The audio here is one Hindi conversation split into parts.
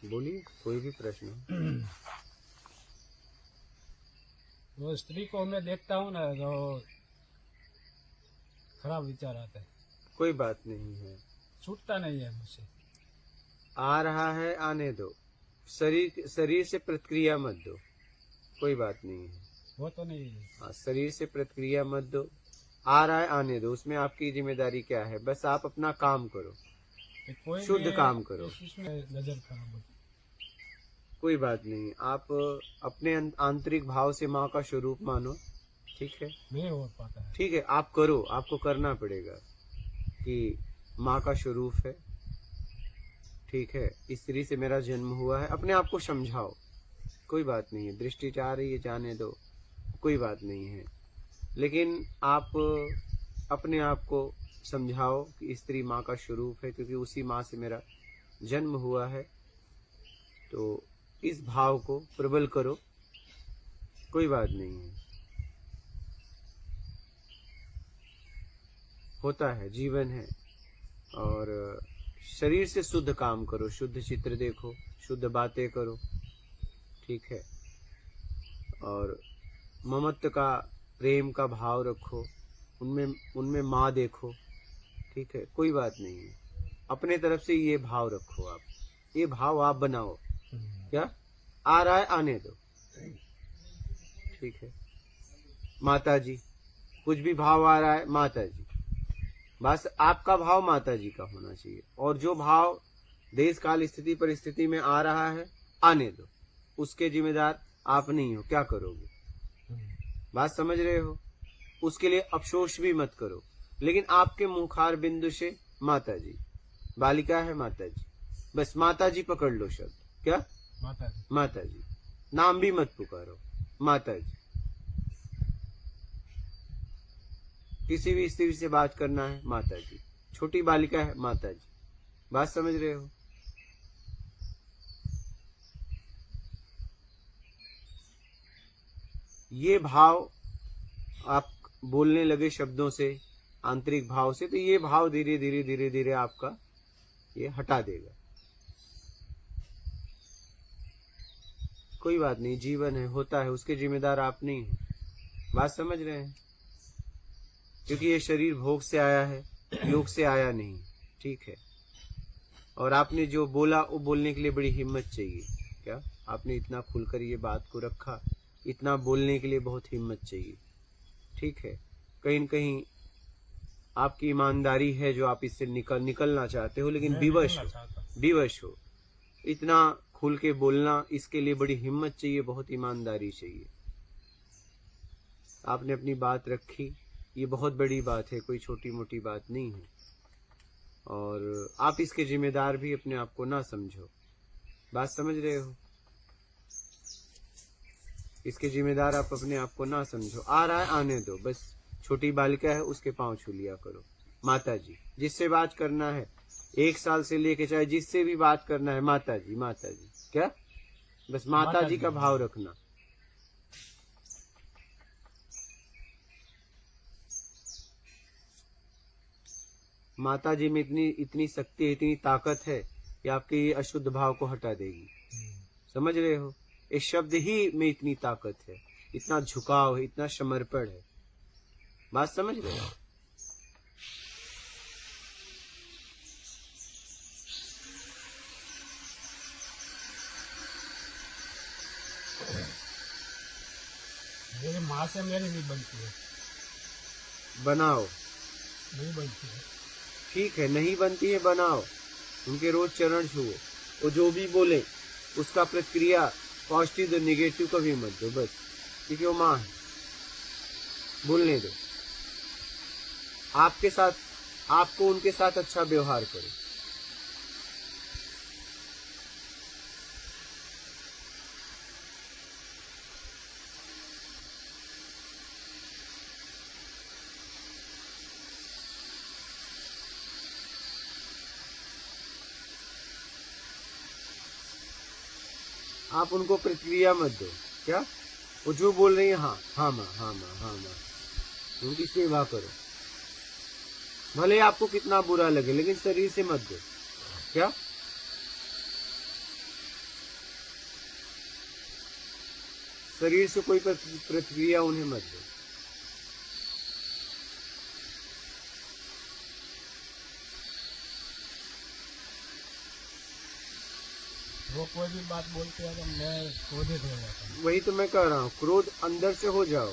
बोलिए, कोई भी प्रश्न हो। वो स्त्री को मैं देखता हूँ ना तो खराब विचार आता है, कोई बात नहीं है, छूटता नहीं है मुझसे। आ रहा है आने दो, शरीर शरीर से प्रतिक्रिया मत दो, कोई बात नहीं है। वो तो नहीं है। हाँ, शरीर से प्रतिक्रिया मत दो, आ रहा है आने दो, उसमें आपकी जिम्मेदारी क्या है? बस आप अपना काम करो, कि कोई शुद्ध भी काम करो। इसमें नजर खराब होती कोई बात नहीं, आप अपने आंतरिक भाव से माँ का स्वरूप मानो, ठीक है? नहीं हो पाता है। ठीक है, आप करो, आपको करना पड़ेगा कि माँ का स्वरूप है, ठीक है? स्त्री से मेरा जन्म हुआ है, अपने आप को समझाओ, कोई बात नहीं है। दृष्टि चाह रही है, जाने दो, कोई बात नहीं है। लेकिन आप अपने आप को समझाओ कि स्त्री माँ का स्वरूप है, क्योंकि उसी माँ से मेरा जन्म हुआ है। तो इस भाव को प्रबल करो, कोई बात नहीं है। होता है, जीवन है। और शरीर से शुद्ध काम करो, शुद्ध चित्र देखो, शुद्ध बातें करो, ठीक है? और ममत्व का, प्रेम का भाव रखो, उनमें उनमें माँ देखो, ठीक है? कोई बात नहीं है, अपने तरफ से ये भाव रखो, आप ये भाव आप बनाओ। क्या आ रहा है आने दो, ठीक है? माता जी, कुछ भी भाव आ रहा है, माता जी, बस आपका भाव माता जी का होना चाहिए। और जो भाव देश काल स्थिति परिस्थिति में आ रहा है, आने दो, उसके जिम्मेदार आप नहीं हो। क्या करोगे? बात समझ रहे हो? उसके लिए अफसोस भी मत करो, लेकिन आपके मुखार बिंदु से माता जी, बालिका है माता जी, बस माता जी पकड़ लो शब्द। क्या? माता जी। माता जी, नाम भी मत पुकारो, माता जी। किसी भी स्त्री से बात करना है, माता जी। छोटी बालिका है, माता जी। बात समझ रहे हो? ये भाव आप बोलने लगे शब्दों से, आंतरिक भाव से, तो ये भाव धीरे धीरे धीरे धीरे आपका ये हटा देगा। कोई बात नहीं, जीवन है, होता है, उसके जिम्मेदार आप नहीं हो। बात समझ रहे हैं? क्योंकि ये शरीर भोग से आया है, योग से आया नहीं, ठीक है? और आपने जो बोला वो बोलने के लिए बड़ी हिम्मत चाहिए। क्या आपने इतना खुलकर ये बात को रखा, इतना बोलने के लिए बहुत हिम्मत चाहिए, ठीक है? कहीं न कहीं आपकी ईमानदारी है जो आप इससे निकलना चाहते हो, लेकिन विवश हो। इतना खुल के बोलना, इसके लिए बड़ी हिम्मत चाहिए, बहुत ईमानदारी चाहिए। आपने अपनी बात रखी, ये बहुत बड़ी बात है, कोई छोटी मोटी बात नहीं है। और आप इसके जिम्मेदार भी अपने आप को ना समझो। बात समझ रहे हो? इसके जिम्मेदार आप अपने आप को ना समझो। आ रहा है आने दो, बस छोटी बालिका है, उसके पांव छू लिया करो। माता जी, जिससे बात करना है 1 साल से लेके चाहे जिससे भी बात करना है, माता जी माता जी। क्या? बस माता जी का भाव रखना। माता जी में इतनी शक्ति है, इतनी ताकत है कि आपके ये अशुद्ध भाव को हटा देगी। समझ रहे हो? इस शब्द ही में इतनी ताकत है, इतना झुकाव है, इतना समर्पण है। बात समझ रहे हो? मेरी माँ से मेरी नहीं बनती है। बनाओ, नहीं बनती है। ठीक है, नहीं बनती है, बनाओ। उनके रोज चरण छुओ, वो जो भी बोले उसका प्रतिक्रिया पॉजिटिव दो, निगेटिव कभी मत दो, बस, क्योंकि वो माँ है। बोलने दो। आपके साथ, आपको उनके साथ अच्छा व्यवहार करो। आप उनको प्रतिक्रिया मत दो। क्या? वो जो बोल रही है, हाँ हाँ माँ, हाँ माँ, हाँ माँ, उनकी सेवा करो। भले आपको कितना बुरा लगे, लेकिन शरीर से मत दो। क्या? शरीर से कोई प्रतिक्रिया उन्हें मत दो। वो कोई भी बात बोलते हैं तो मैं क्रोधित हो जाता हूँ। वही तो मैं कह रहा हूँ, क्रोध अंदर से हो जाओ,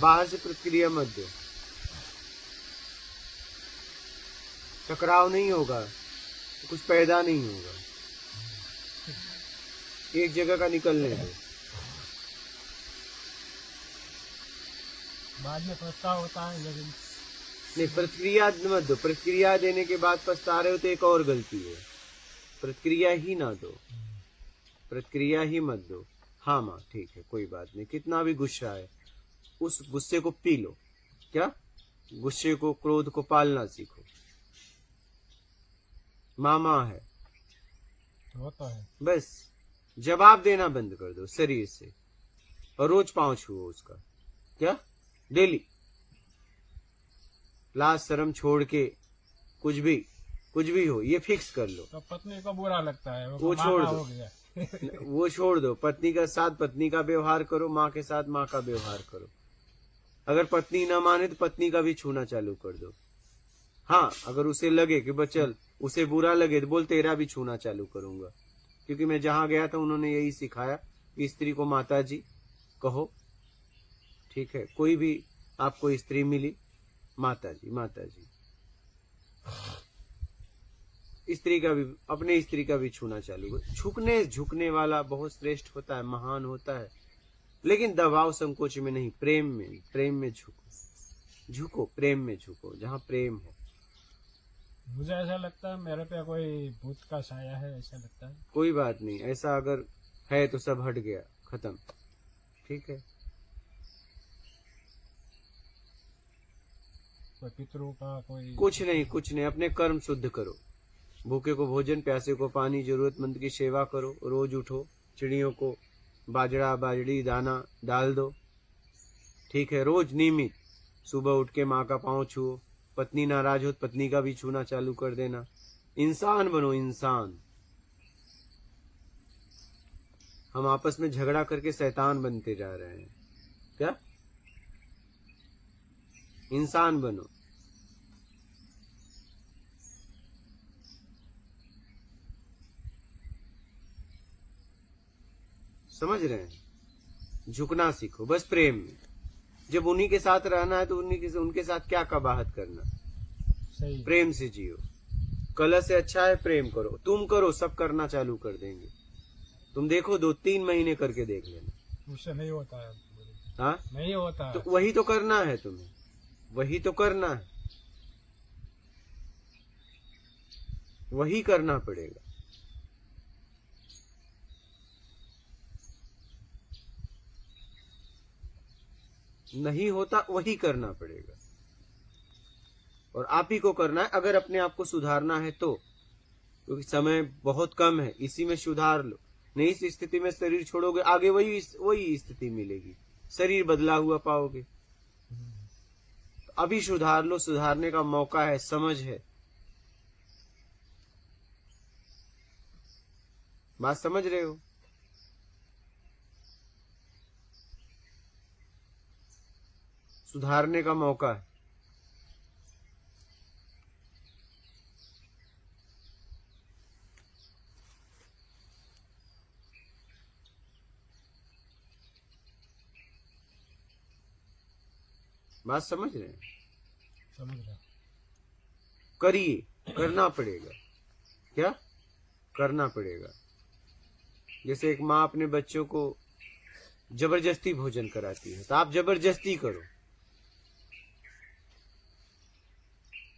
बाहर से प्रतिक्रिया मत दो। टकराव नहीं होगा, कुछ पैदा नहीं होगा, एक जगह का निकलने दो। बाद में पछतावा होता है, लेकिन नहीं, प्रतिक्रिया मत दो। प्रतिक्रिया देने के बाद पछता रहे हो तो एक और गलती है। प्रतिक्रिया ही ना दो, प्रतिक्रिया ही मत दो। हाँ माँ ठीक है, कोई बात नहीं, कितना भी गुस्सा है उस गुस्से को पी लो। क्या? गुस्से को, क्रोध को पालना सीखो। माँ है, होता है। बस जवाब देना बंद कर दो शरीर से, और रोज पांव छुओ उसका। क्या? डेली। लाज शर्म छोड़ के कुछ भी हो, ये फिक्स कर लो। तो पत्नी को बुरा लगता है, वो छोड़ मामा दो। हो गया। वो छोड़ दो। पत्नी के साथ पत्नी का व्यवहार करो, माँ के साथ माँ का व्यवहार करो। अगर पत्नी ना माने तो पत्नी का भी छूना चालू कर दो। हाँ, अगर उसे लगे कि बचल उसे बुरा लगे तो बोल तेरा भी छूना चालू करूंगा, क्योंकि मैं जहां गया था उन्होंने यही सिखाया कि स्त्री को माता जी कहो। ठीक है, कोई भी आपको स्त्री मिली, माता जी माता जी। स्त्री का भी, अपने स्त्री का भी छूना चालू करो। झुकने वाला बहुत श्रेष्ठ होता है, महान होता है, लेकिन दबाव संकोच में नहीं, प्रेम में झुको, प्रेम में झुको, जहाँ प्रेम हो। मुझे ऐसा लगता है मेरे पे कोई भूत का साया है, ऐसा लगता है। कोई बात नहीं, ऐसा अगर है तो सब हट गया, खत्म। ठीक है, कोई पितरों का कोई कुछ नहीं, अपने कर्म शुद्ध करो। भूखे को भोजन, प्यासे को पानी, जरूरतमंद की सेवा करो। रोज उठो, चिड़ियों को बाजरा बाजरी दाना डाल दो। ठीक है, रोज नियमित सुबह उठ के माँ का पाँव छुओ। पत्नी नाराज हो तो पत्नी का भी छूना चालू कर देना। इंसान बनो, इंसान। हम आपस में झगड़ा करके शैतान बनते जा रहे हैं। क्या? इंसान बनो। समझ रहे हैं? झुकना सीखो, बस प्रेम में। जब उन्हीं के साथ रहना है तो उनके साथ क्या कबाहत करना। सही। प्रेम से जियो। कलह से अच्छा है प्रेम करो। तुम करो, सब करना चालू कर देंगे। तुम देखो, 2-3 महीने करके देख लेना। उससे नहीं होता है। हाँ, नहीं होता है। तो वही तो करना है तुम्हें, वही तो करना है, वही करना पड़ेगा। नहीं होता, वही करना पड़ेगा, और आप ही को करना है अगर अपने आप को सुधारना है तो, क्योंकि समय बहुत कम है, इसी में सुधार लो। नहीं इस स्थिति में शरीर छोड़ोगे, आगे वही स्थिति मिलेगी, शरीर बदला हुआ पाओगे। तो अभी सुधार लो, सुधारने का मौका है, समझ है। बात समझ रहे हो? सुधारने का मौका है। बात समझ रहे हैं? समझ रहा। करिए, करना पड़ेगा। क्या करना पड़ेगा? जैसे एक माँ अपने बच्चों को जबरदस्ती भोजन कराती है, तो आप जबरदस्ती करो।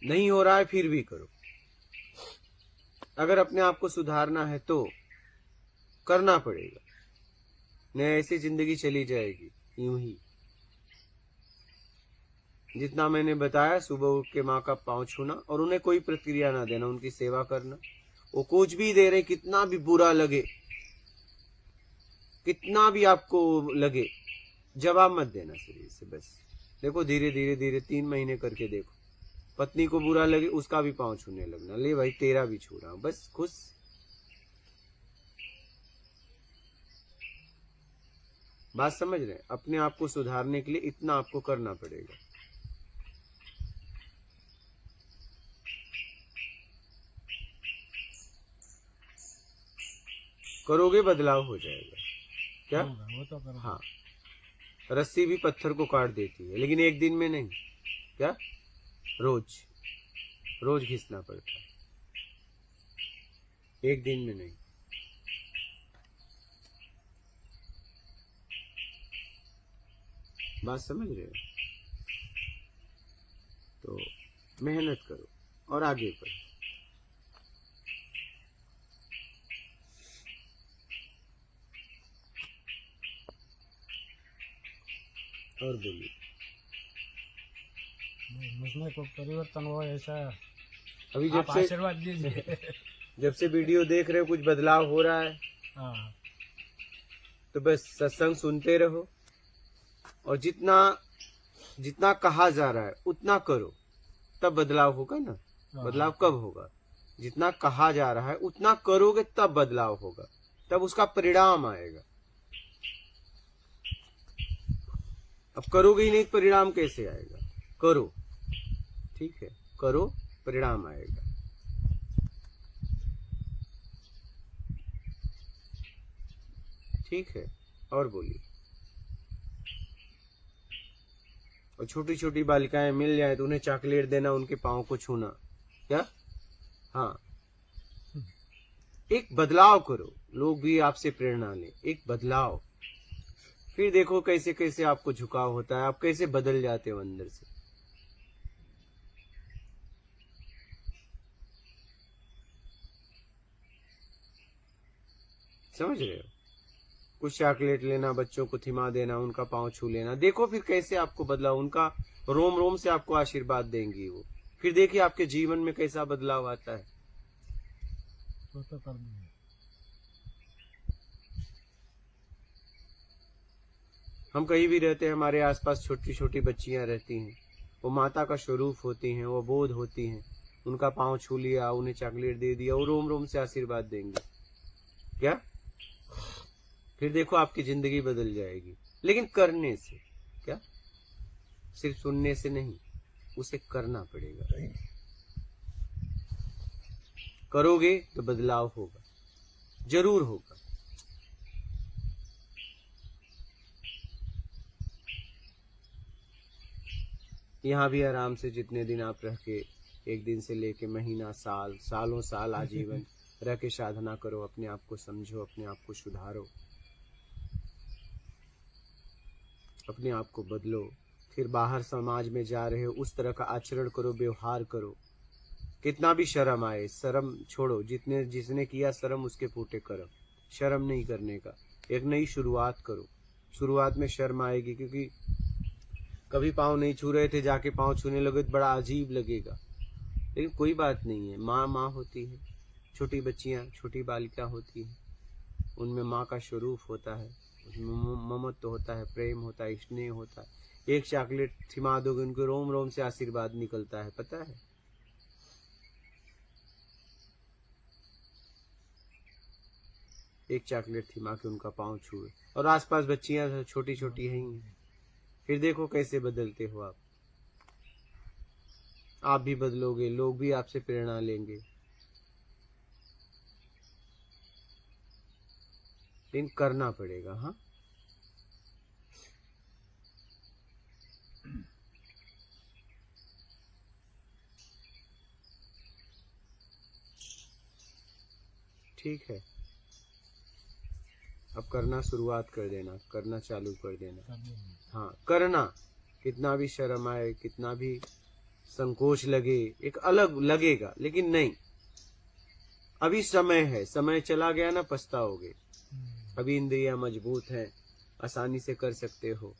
नहीं हो रहा है फिर भी करो। अगर अपने आप को सुधारना है तो करना पड़ेगा, नहीं ऐसी जिंदगी चली जाएगी यूं ही। जितना मैंने बताया, सुबह उठ के माँ का पाँव छूना और उन्हें कोई प्रतिक्रिया ना देना, उनकी सेवा करना। वो कुछ भी दे रहे, कितना भी बुरा लगे, कितना भी आपको लगे, जवाब मत देना शरीर से। बस देखो, धीरे धीरे धीरे 3 महीने करके देखो, पत्नी को बुरा लगे उसका भी पाँव छूने लगना। ले भाई, तेरा भी छू रहा हूं, बस खुश। बात समझ रहे हैं? अपने आप को सुधारने के लिए इतना आपको करना पड़ेगा। करोगे बदलाव हो जाएगा। क्या? वो तो करो। हाँ, रस्सी भी पत्थर को काट देती है, लेकिन एक दिन में नहीं। क्या? रोज रोज घिसना पड़ता है, एक दिन में नहीं। बात समझ रहे हो? तो मेहनत करो और आगे बढ़ो। और बोलिए। मुझमें कोई परिवर्तन हो ऐसा अभी आप आशीर्वाद दीजिए। जब से वीडियो देख रहे हो कुछ बदलाव हो रहा है, हाँ, तो बस सत्संग सुनते रहो और जितना जितना कहा जा रहा है उतना करो, तब बदलाव होगा ना। बदलाव कब होगा? जितना कहा जा रहा है उतना करोगे तब बदलाव होगा, तब उसका परिणाम आएगा। अब करोगे ही नहीं, परिणाम कैसे आएगा? करो, ठीक है, करो, परिणाम आएगा। ठीक है, और बोलिए। और छोटी छोटी बालिकाएं मिल जाए तो उन्हें चॉकलेट देना, उनके पाँव को छूना। क्या? हाँ, एक बदलाव करो, लोग भी आपसे प्रेरणा लें। एक बदलाव, फिर देखो कैसे कैसे आपको झुकाव होता है, आप कैसे बदल जाते हो अंदर से। समझ रहे हो? कुछ चॉकलेट लेना, बच्चों को थिमा देना, उनका पाँव छू लेना, देखो फिर कैसे आपको बदलाव, उनका रोम रोम से आपको आशीर्वाद देंगी वो। फिर देखिए आपके जीवन में कैसा बदलाव आता है। तो कर दूंगा। हम कहीं भी रहते हैं, हमारे आसपास छोटी छोटी बच्चियां रहती हैं, वो माता का स्वरूप होती हैं, वो बोध होती हैं। उनका पाँव छू लिया, उन्हें चॉकलेट दे दिया, वो रोम रोम से आशीर्वाद देंगे। क्या? फिर देखो आपकी जिंदगी बदल जाएगी, लेकिन करने से। क्या? सिर्फ सुनने से नहीं, उसे करना पड़ेगा। करोगे तो बदलाव होगा, जरूर होगा। यहाँ भी आराम से जितने दिन आप रह के, एक दिन से लेके महीना, साल, सालों साल, आजीवन रह के साधना करो, अपने आप को समझो, अपने आप को सुधारो, अपने आप को बदलो। फिर बाहर समाज में जा रहे हो, उस तरह का आचरण करो, व्यवहार करो। कितना भी शर्म आए, शर्म छोड़ो। जिसने किया शर्म, उसके फूटे कर्म। शर्म नहीं करने का, एक नई शुरुआत करो। शुरुआत में शर्म आएगी, क्योंकि कभी पाँव नहीं छू रहे थे, जाके पाँव छूने लगे तो बड़ा अजीब लगेगा, लेकिन कोई बात नहीं है। माँ माँ होती है, छोटी बच्चियाँ, छोटी बालिका होती हैं, उनमें माँ का स्वरूप होता है, उसमें ममत्व होता है, प्रेम होता है, स्नेह होता है। एक चॉकलेट थिमा दोगे, उनको रोम रोम से आशीर्वाद निकलता है, पता है? एक चॉकलेट थिमा के उनका पाँव छुए, और आसपास बच्चियां छोटी छोटी हैं ही। फिर देखो कैसे बदलते हो आप भी बदलोगे, लोग भी आपसे प्रेरणा लेंगे। लेकिन करना पड़ेगा। हाँ, ठीक है, अब करना शुरुआत कर देना, करना चालू कर देना। हाँ, करना, कितना भी शर्म आए, कितना भी संकोच लगे, एक अलग लगेगा, लेकिन नहीं, अभी समय है। समय चला गया ना, पछताओगे। अभी इंद्रियां मजबूत हैं, आसानी से कर सकते हो।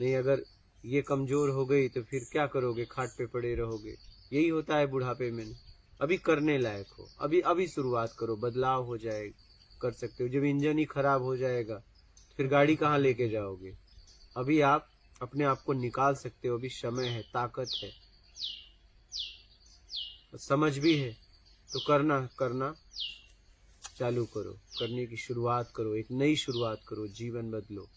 नहीं, अगर ये कमजोर हो गई तो फिर क्या करोगे? खाट पे पड़े रहोगे। यही होता है बुढ़ापे में। अभी करने लायक हो, अभी शुरुआत करो, बदलाव हो जाएगा, कर सकते हो। जब इंजन ही खराब हो जाएगा तो फिर गाड़ी कहाँ लेके जाओगे? अभी आप अपने आप को निकाल सकते हो, अभी समय है, ताकत है, समझ भी है, तो करना चालू करो, करने की शुरुआत करो, एक नई शुरुआत करो, जीवन बदलो।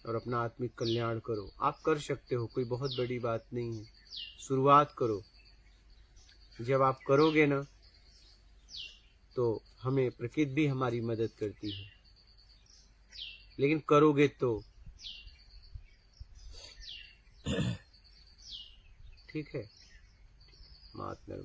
और अपना आत्मिक कल्याण करो। आप कर सकते हो, कोई बहुत बड़ी बात नहीं है। शुरुआत करो। जब आप करोगे ना तो हमें प्रकृति भी हमारी मदद करती है, लेकिन करोगे तो ठीक है। महात्मा